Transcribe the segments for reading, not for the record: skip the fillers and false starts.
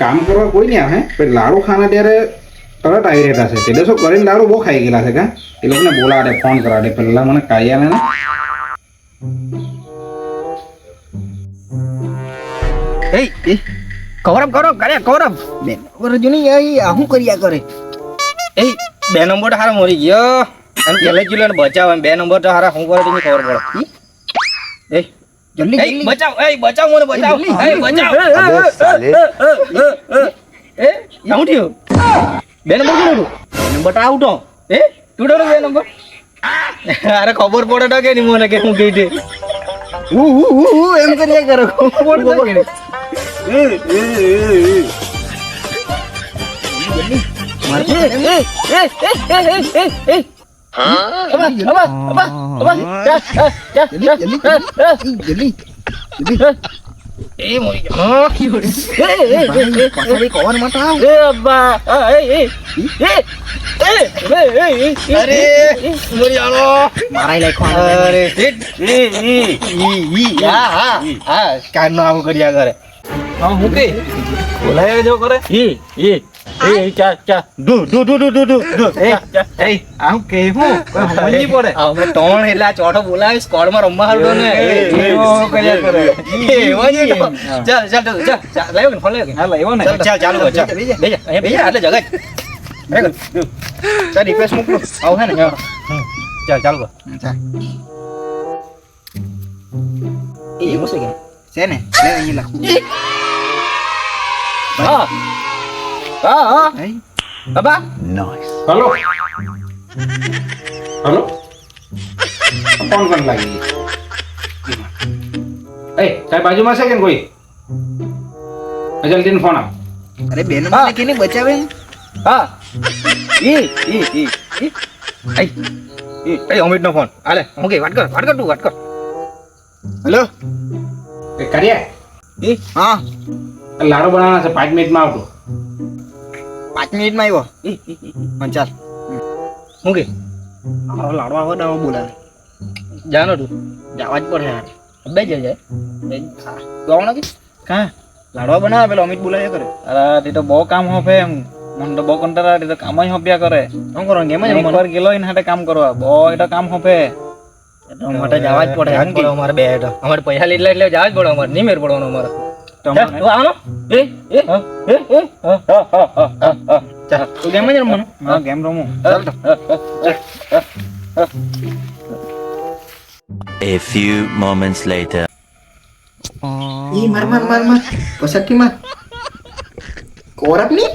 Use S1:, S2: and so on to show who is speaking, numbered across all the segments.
S1: કામ કરવા કોઈ નહીં આવે પણ લાડુ ખાના ત્યારે તરત આવી રહેતા છે તે શું કરીને લાડુ બહુ ખાઈ ગયેલા છે કા એ લોકોને બોલાડે ફોન કરાડે પેલા મને કાઢ્યા ને
S2: એ કવરઅપ કરો કરે કવરઅપ બે નંબર જોની આ હું કર્યા કરે એ 2 નંબર તો હારા મરી ગયો અને પેલે જીલો ને બચાવ 2 નંબર તો હારા હું કરે તમને ખબર પડે એ જલ્દી જલ્દી બચાવ બચાવ મને બચાવ બચાવ સાલે એ શું થયું 2 નંબર કેનું નંબર તો આઉટ એ તું ડરો 2 નંબર અરે ખબર પડે તો કે ની મને કે હું ગઈ દે એમ કર્યા કરો ખબર પડે આવું કર્યા કરે હા હું કે બોલાય જો કરે ચા ચા દુ દુ દુ દુ દુ દુ આમ કે હું સમજી પડે અમે ટોણ એટલે ચોઠો બોલાવી સ્કોડ માં રમવા હાલતો ને કર્યા કરે ચાલ ચાલ ચાલ લાવ્યો ને ફોન લાવ્યો હા લાવ્યો ને ચાલ ચાલુ કર ચાલ બેજા અહીંયા બેજા એટલે જગાય ચાલ રિક્વેસ્ટ મોકલો આવ હે ને ચાલ ચાલુ કર એ મોસે કે છે ને લે અહીં લખ હા બાબા નાઈસ
S1: હેલો હેલો ફોન કર લાગી સાહેબ બાજુમાં છે કે કોઈ જલ્દી ફોન આપ
S2: અરે બેન મને કેને બચાવે હા અમિત નો ફોન આલે હું કે વાત કર તું વાત કર હેલો
S1: કર્યા
S2: હા
S1: લાડુ બનાવવાના છે 5 મિનિટમાં આવતો
S2: 5 મિનિટમાં આવ્યો હા ચાલ હું કે લાડુ આવો દાવો બોલાવે જાનો તું જવા જ પડે યાર બે જાય તું આવવાનો કે કા લાડવા બનાવે પેલો અમિત બોલાવ્યા કરે અરે તે તો બહુ કામ હોપે એમ મને તો બહુ કંટાળા તે તો કામ જ હોપ્યા કરે શું કરો ગેમ જ એકવાર ગેલો એને હાટે કામ કરવા બહુ એ તો કામ હોપે માટે જવા જ પડે અમારે બે અમારે પૈસા લીધા એટલે જવા જ પડે અમારે નહીં મેર પડવાનો અમારે આવવાનો તું ગેમ જ રમવાનું હા ગેમ રમું
S3: A few moments later.
S2: માર પછાડથી માર કોરપ ની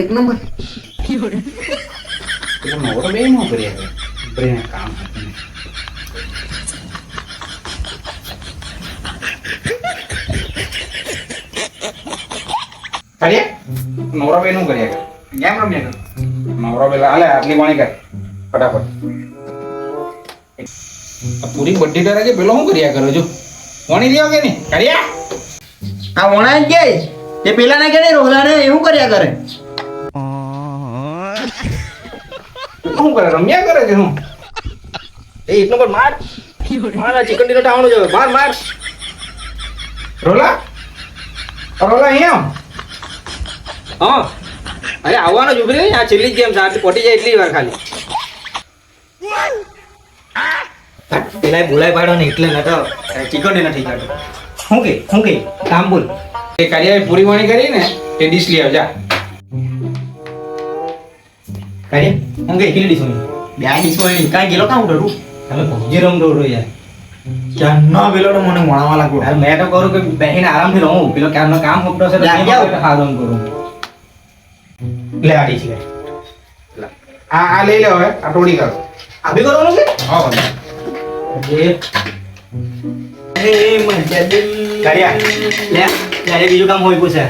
S2: એક નંબર
S1: નવરો બે નો કર્યા બ્રેન કામ કર્યા નવરા બે નું કર્યા
S2: ગેમ રમ્યા
S1: નવરા બેલા હાલે આટલી પાણી કર ફટાફટ પૂરી બધી ડરા કે પેલો શું કર્યા કરો જો વણી રહ્યો કે નહીં કર્યા
S2: આ વણા જ ગઈ તે પેલા ના કે નહીં રોહલા ને એવું કર્યા કરે
S1: શું કરે રમ્યા કરે કે શું
S2: એ એક નંબર માર મારા ચિકન ડિનર આવવાનું છે માર
S1: રોલા રોલા અહીંયા
S2: હા અરે આવવાનો જ ઉભરી આ છેલ્લી ગેમ છે આટલી પોટી જાય એટલી વાર ખાલી પેલા બોલાય પાડો ને એટલે નતો ચિકન ડિનર થઈ ગયો હું કે કામ બોલ
S1: એ કર્યા પૂરી વણી કરી ને એ ડીશ લઈ આવજા
S2: કાઈ હું કે કેટલી ડીશ હોય બે ડીશ હોય કાઈ ગેલો કામ ડરું હવે પબજી રમ ડરો યાર ક્યાં ન પેલો તો મને મોણાવા લાગો યાર મેં તો કરું કે બેહીને આરામથી રહું પેલો ક્યારનો કામ હોપતો છે તો આરામ કરું લે આ ડીશ લે
S1: આ લઈ લે હવે આ ટોડી કરો
S2: આ ભી કરવાનું છે
S1: હા
S2: એ મજા દિલ કર્યા લે લે બીજું કામ હોય પૂછે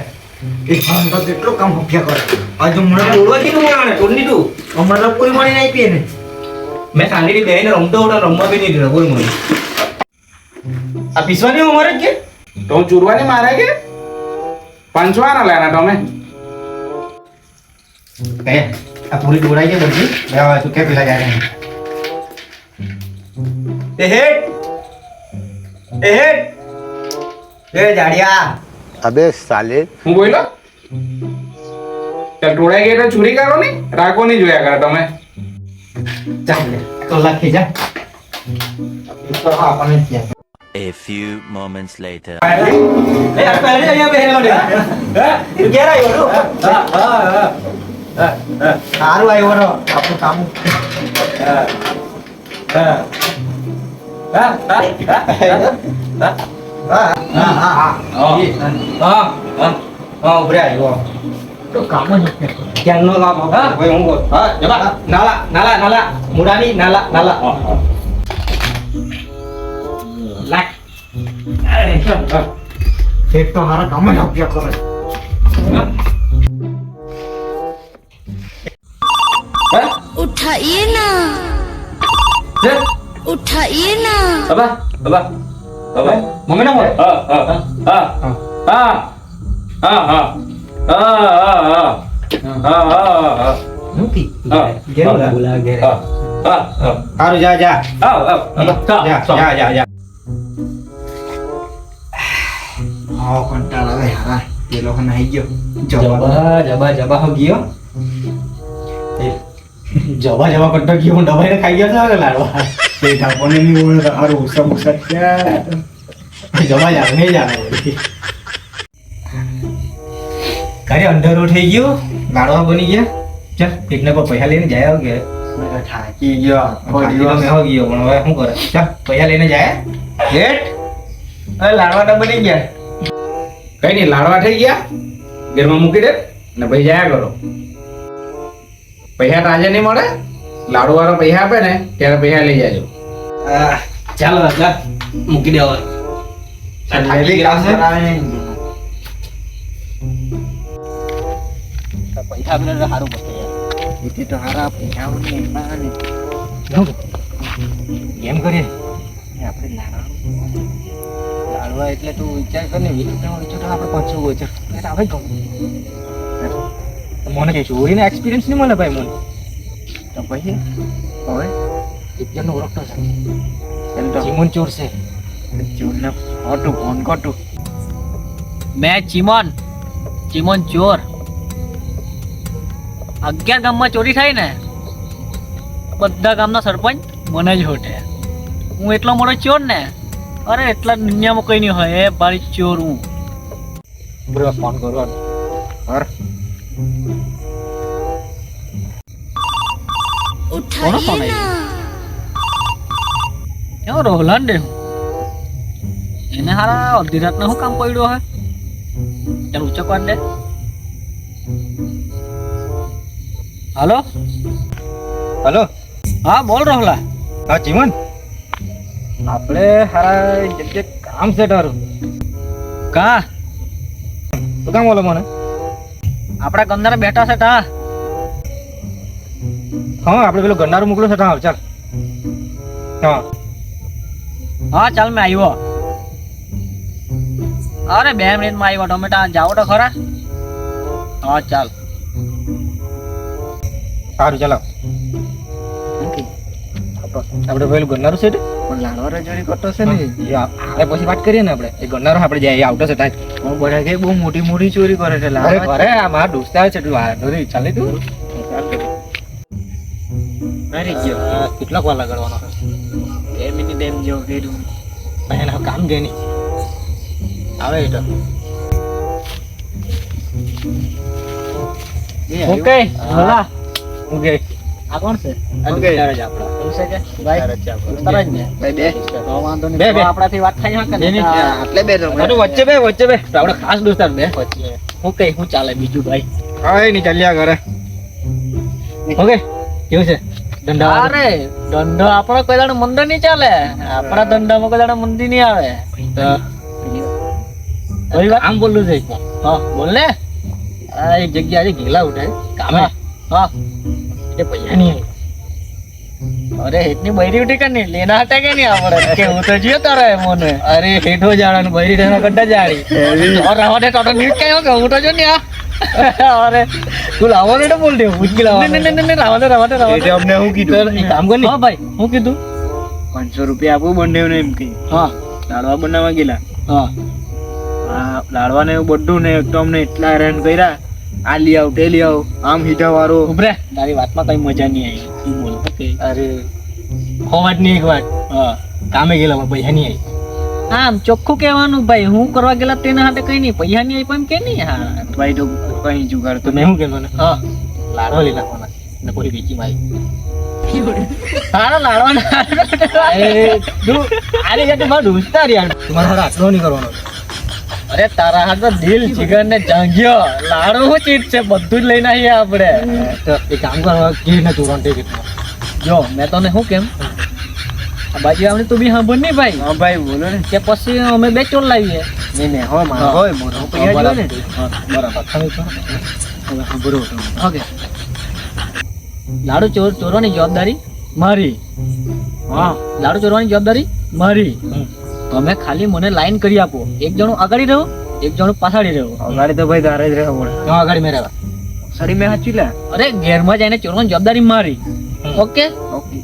S2: એક કામ તો કેટલો કામ હોપ્યા કરે આજ મને તોડવા કીધું મને તોડી દીધું અમારે કોઈ મળી નહીં પીએ ને મેં સાંગડી બેહીને રમતો રમવા બી નહીં દીધો બોલ મને આ પીસવાની અમારે જ કે
S1: તો ચૂરવાની મારે કે પંચવાના લેના તમે
S2: કે આ પૂરી તોડાઈ ગઈ બધી લેવા તું કે પેલા જાય એ હેડ એ જાડિયા
S4: अबे साले
S1: હું બોલ્યો ચાલ ટોળાઈ ગઈ એટલે ચોરી કરો ને રાખો નહીં જોયા કરો તમે
S2: ચાલ કલાક થઈ જા તો આપણને ત્યાં
S3: A few moments later.
S2: એ આ પહેલે અહીંયા બેહેલો ને તું ક્યારે આવ્યો સારું આવ્યો રો આપણું કામ ઉભરે આવ્યો તો કામ જ ક્યાંનો કામ ભાઈ હું બોલ હા જબા નાલા નાલા નાલા મુડાની નાલા નાલા લાખ એક તો મારા કામ જ ઉપયોગ કરે
S5: उठाइए ना उठाइए ना
S2: બાબા બાબા બાબા મમ્મી ના બોલ હા હા હા હા હા હા હા હા નથી ઘેર બોલા ઘેર હારું જા જા જા જા જા હા કંટાળા આવે હા એ લોકો નાઈ ગયો જબા જબા જબા હો ગયો જબા જબા કરતો ગયો હું દબાઈને ખાઈ ગયો છે લાડવા તે ઠાકોને ની ઓળ હારું ઉસમ ઉસક્યા જબા જા નહીં જા ઘરે અંધારું થઈ ગયું લાડવા બની ગયા ચાલ એકને કોઈ પૈસા લઈને જાય કે થાકી ગયો મેં હો ગયો પણ હવે શું કરે ચાલ પૈસા લઈને જાય ગેટ હવે લાડવા તો બની ગયા
S1: કઈ નહીં લાડવા થઈ ગયા ઘરમાં મૂકી દે ને ભાઈ જાયા કરો પૈસા તાજે નહીં મળે લાડુ વાળો પૈસા આપે ને ત્યારે પૈસા લઈ જાજો
S2: ચાલો રાજા મૂકી દે હવે થાકી ગયા છે પૈસા આપણે સારું પડશે યાર એટલે તો હારા પૈસા કેમ કરીએ આપણે લાડવા એટલે તું વિચાર કર ને આપણે પહોંચવું હોય છે આવે ગમ મને ચોરીનો એક્સપિરિયન્સ નહીં મળે ભાઈ મને તો પછી હવે એકજણનો ઓળખતો છે ચીમન ચોર છે ચોરને ફોટો ફોન કરતું
S6: મેં ચીમન ચોર 11 ગામમાં ચોરી થાય ને બધા ગામના સરપંચ મને જ હોટે હું એટલો મોટો ચોર ને અરે એટલા દુનિયામાં કઈ નહીં હોય એ બારી ચોર હું
S2: બરાબર ફોન કરવાનો હર
S5: उठाइए ना
S6: કેવો રોહલાન દે હું એને હારા અડધી રાતના શું કામ પડ્યું હે ચાલ ઊંચો કર દે હાલો
S2: હલો
S6: હા બોલ રોહલા
S2: હા ચીમન આપણે હારા જગ્યાએ કામ છે તારું
S6: કા
S2: તો કામ બોલો મને
S6: આપણા ગંદારા બેઠા છે તા
S2: હા આપણે પેલું ગન્નારું મોકલું છે હા ચાલ હા
S6: હા ચાલ મેં આવ્યો અરે 2 મિનિટમાં આવ્યો તમે ત્યાં જાઓ તો ખરા હા ચાલ
S2: સારું ચાલો આપણે પેલું ગન્નારું છે પણ લાડવા રજોરી કરતો છે ને આપણે પછી વાત કરીએ ને આપણે એ ગન્નારો આપણે જાય આવતો છે ત્યાં બધા કે બહુ મોટી મોટી ચોરી કરે છે અરે આ મારા દોસ્તાર છે તું ચાલે તું કેટલાક વાર લગાડવાનો
S6: 2 મિનિટ એમ જેવું કર્યું
S2: એના કામ કે નહીં આવે એ તો
S6: ઓકે બોલા
S2: ઓકે
S6: આ કોણ છે
S2: ઓકે
S6: એવું છે કે ભાઈ તરત જ ને
S2: ભાઈ બે
S6: તો વાંધો
S2: બે,
S6: નહીં
S2: બે.
S6: તો આપણાથી વાત થઈ શકે ને
S2: એટલે બે વચ્ચે બે આપણે ખાસ દોસ્તાર બે
S6: વચ્ચે હું કઈ હું ચાલે બીજું ભાઈ
S2: હા નહીં ચાલ્યા કરે ઓકે કેવું છે ધંધા
S6: અરે ધંધો આપણો કોઈ દાડો મંદિર નહીં ચાલે આપણા ધંધામાં કોઈ દાડો મંદિર નહીં આવે કઈ વાત આમ બોલું છે હા બોલ ને
S2: આ એક જગ્યા આજે ગેલા ઉઠાય કામે
S6: હા
S2: એ પૈસા નહીં
S6: અરે હેટની બૈરી ઉઠી કે નહીં લેના હતા કે નહીં આપણે કે હું તો જીયો તારે મને
S2: અરે હેઠો જાડાનું બૈરી ઢાના કટ્ટા જાડી
S6: और रवा दे टोटल न्यूज क्या होगा उठो जो नहीं अरे तू लावा दे तो बोल दे मुश्किल लावा नहीं रवा दे
S2: એટલે અમને હું કીધું એક કામ કર ને
S6: हाँ भाई हूँ कीधु
S2: 500 રૂપિયા આપું બંને એમ કે
S6: हाँ
S2: લાડવા બનાવવા ગયેલા
S6: हाँ
S2: લાડવાને એવું બધું ને એક તો અમને એટલા હેરાન કર્યા. આ લઈ આવ, તે લઈ આવ, આમ હીધા વાળો.
S6: ઉભરે તારી વાતમાં કઈ મજા નહીં આવી. તું બોલ ઓકે.
S2: અરે હો વાત નહીં એક વાત.
S6: હા
S2: કામે ગયેલા પણ પૈસા નહીં આવી.
S6: આમ ચોખ્ખું કહેવાનું ભાઈ, હું કરવા ગયેલા તેના હાથે કઈ નહીં, પૈસા નહીં આપ્યા એમ કે નહીં. હા
S2: ભાઈ તો કઈ જુગાડ તો મેં શું કહેતો ને
S6: હા
S2: લાડવા લઈ નાખવાના ને પૂરી વેચી મારી.
S6: તારા લાડવાના
S2: તું આને યાર તું મારો દોસ્તાર યાર. તમારે હારે આટલો નહીં કરવાનો.
S6: અરે તારા હાથ તો દિલ જીગર ને જાંગ્યો લાડુ શું ચીજ છે, બધું જ લઈને આવીએ આપણે.
S2: તો એક કામ કરવા કે ને તું રોંટે કે
S6: જો મેં તને શું કેમ, આ બાજુ આવને તું બી સાંભળ નહીં ભાઈ.
S2: હા ભાઈ બોલો ને.
S6: કે પછી અમે બે ચોર લાવીએ.
S2: નહીં નહીં હોય મારો હોય મોટો પૈસા જોઈએ ને.
S6: હા, બરાબર
S2: હવે સાંભળો
S6: ઓકે. લાડુ ચોરવાની જવાબદારી મારી.
S2: હા
S6: લાડુ ચોરવાની જવાબદારી મારી. તમે ખાલી મને લાઈન કરી આપો. એક જણું આગળ રહો, એક જણું પાછળ રહો.
S2: ગાડી તો ભાઈ તારે જ રહેવા પડે. હા ગાડી મેં રહેવા સાડી મેં હાચી લે.
S6: અરે ઘેરમાં જઈને ચોરવાની જવાબદારી મારી. ઓકે
S2: ઓકે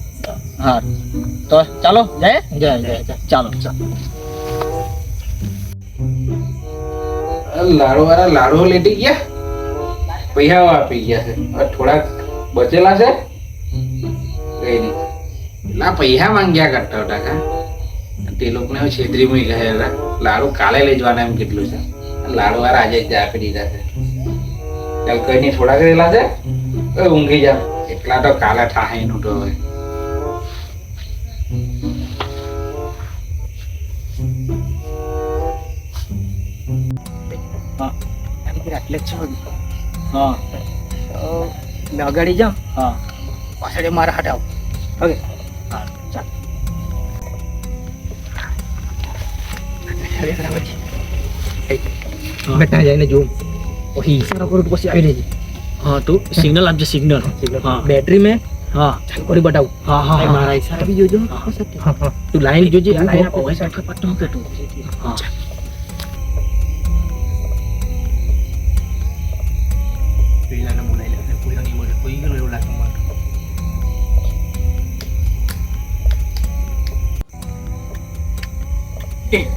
S6: હા તો ચાલો જાય
S2: જાય જાય
S6: ચાલો ચાલો.
S1: લાડુ વાળા લાડુ લેતી ગયા, પૈસા આપી ગયા છે. હવે થોડાક બચેલા છે, કઈ નહીં. એટલા પૈસા માંગ્યા કરતા હતા કા તે લોકોને હવે છેતરી મૂકી ગયા. લાડુ કાલે લઈ જવાના એમ કેટલું છે. લાડુ વાળા આજે જ આપી દીધા છે. ચાલ કઈ નહીં, થોડાક રહેલા છે, હવે ઊંઘી જાવ. એટલા તો કાલે થાય એનું તો હવે.
S2: આટલે જ છે
S6: હા
S2: મેં અગાડી જાઉં
S6: હા
S2: પાછળ મારા હાથ આવ. ઓકે
S6: હા ચાલ.
S2: બેટા જઈને જોઉં પછી ઈશારો કરું તો પછી આવી રહેજે.
S6: હા તું સિગ્નલ આપજે સિગ્નલ. હા
S2: બેટરી મેં
S6: હા
S2: ચાલુ કરી બતાવું.
S6: હા હા હા
S2: મારા ઈશારા બી જોજો. તું લાઈન જોજે. લાઈન આપો.
S6: ઓય સાઈડ પર પટ્ટો કે તું. હા
S2: પેલાને બોલાવી લે. કોઈ નહીં બોલે. કોઈ ગયેલો એવું લાગે મને.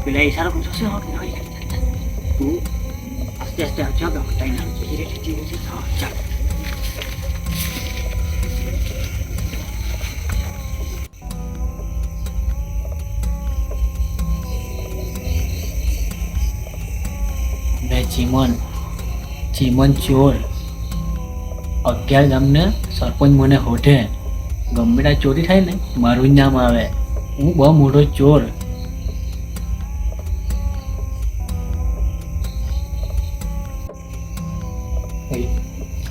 S6: પેલા ઈશારો પૂછો છે. તું આસ્તે આસ્તે આવજો કે બતાવી નાખજો. ધીરે ધીરે હા ચાલ. મેં ચીમન ચોર 11 ગામને સરપંચ મને હોઠે. ગમે ત્યાં ચોરી થાય ને મારું જ નામ આવે. હું બહુ મોટો ચોર.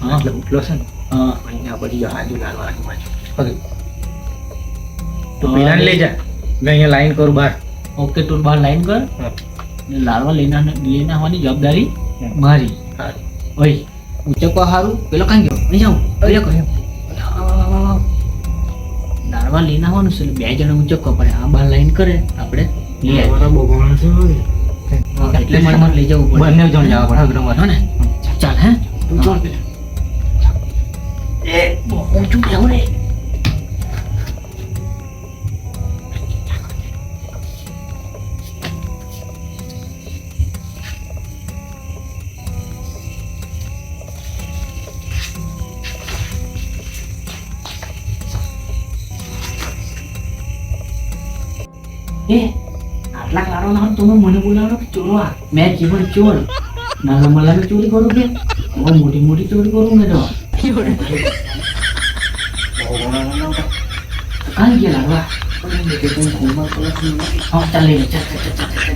S6: હા
S2: એટલે ઉઠલો છે ને
S6: હા
S2: અહીંયા બધી આજુ લાડવા આજુબાજુ. ઓકે તું પેલાને લઈ જા. મેં અહીંયા લાઈન કરું બહાર.
S6: ઓકે તું બહાર લાઈન કર. ને લાડવા લઈને આવવાની જવાબદારી મારી. ઓય ઉચકવા હારું પેલો કાં ગયો? અહીં જાઉં. અરે કહ્યું લાડવા લઈને આવવાનું છે. બે જણા ઉચકવા પડે. આ બહાર લાઈન કરે આપણે લઈ આવીએ.
S2: મારા બહુ ઘણા છે હવે.
S6: એટલે મને લઈ જવું પડે.
S2: બંને જણ જવા પડે અગ્રવાર.
S6: હા ને ચાલ હે તું ચાલ પેલા. એ બહુ ઊંચું બેહું રે. એ આટલા લાડો ના તમે મને બોલાવો કે ચોરવા. મેં જીવન ચોર નાના મલાને ચોરી કરું કે બહુ મોટી મોટી ચોરી કરું મેં તો. કાંઈ ગયા લાડવા? હા ચાલ લઈ લે. ચાલ ચાલ ચાલ ચાલ ચાલ.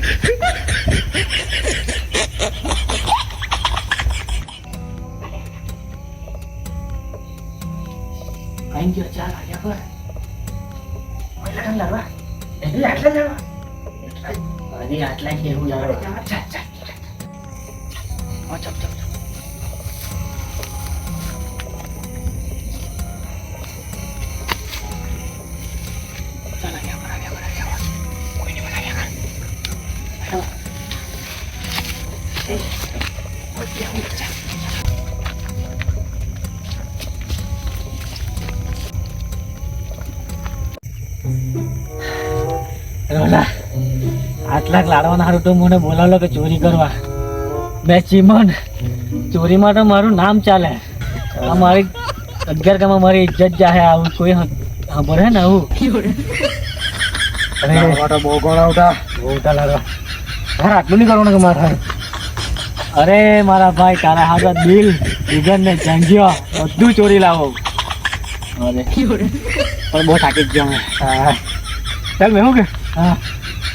S6: કાંઈ ગયો ચાલ આવ્યા પર. પહેલા લાડવા એટલે આટલા લાડવા. અરે આટલા કેવું લાડવા. ચાલ ચાલ ચાલ. હા ચાલ ચાલ ચાલ. ચાલ આવ્યા પર આવ્યા પર આવ્યા પર. કોઈ નહીં આવ્યા કર. કેટલાક લાડવાના હારું તો મને બોલાવલો કે ચોરી કરવા. મેં ચીમન ચોરીમાં તો મારું નામ ચાલે. આ મારી 11 ગામમાં મારી ઇજ્જત જાહે. આવું કોઈ ખબર હે ને આવું.
S2: અરે બહુ ગોળાવતા લાડવા. તારે આટલું નહીં કરવાનું કે મારે.
S6: અરે મારા ભાઈ તારા હાથા દિલ વિગન ને જાંગીઓ બધું ચોરી લાવો. અરે પણ બહુ થાકી જ ગયો મેં.
S2: હા ચાલ મેં શું કે
S6: હા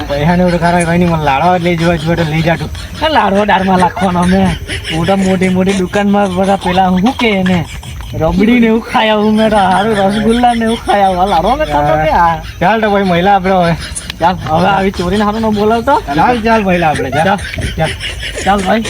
S2: પૈસા ને એવું ખરા કઈ નહીં, મને લાડવા લઈ જવા જોઈએ તો લઈ જાતું.
S6: આ લાડવો દાળમાં નાખવાનો મેં. મોટી દુકાનમાં બધા પેલા શું કે એને રબડી ને એવું ખાઈ આવું મેં તો. હારું રસગુલ્લા ને એવું ખાઈ આવું. આ લાડવો મેં ખાતો કે આ.
S2: ચાલ તો ભાઈ મહિલા આપણે હવે.
S6: ચાલ હવે આવી ચોરીને હારું ન બોલાવતો.
S2: ચાલ મહિલા આપણે ચાલ
S6: ચાલ ભાઈ.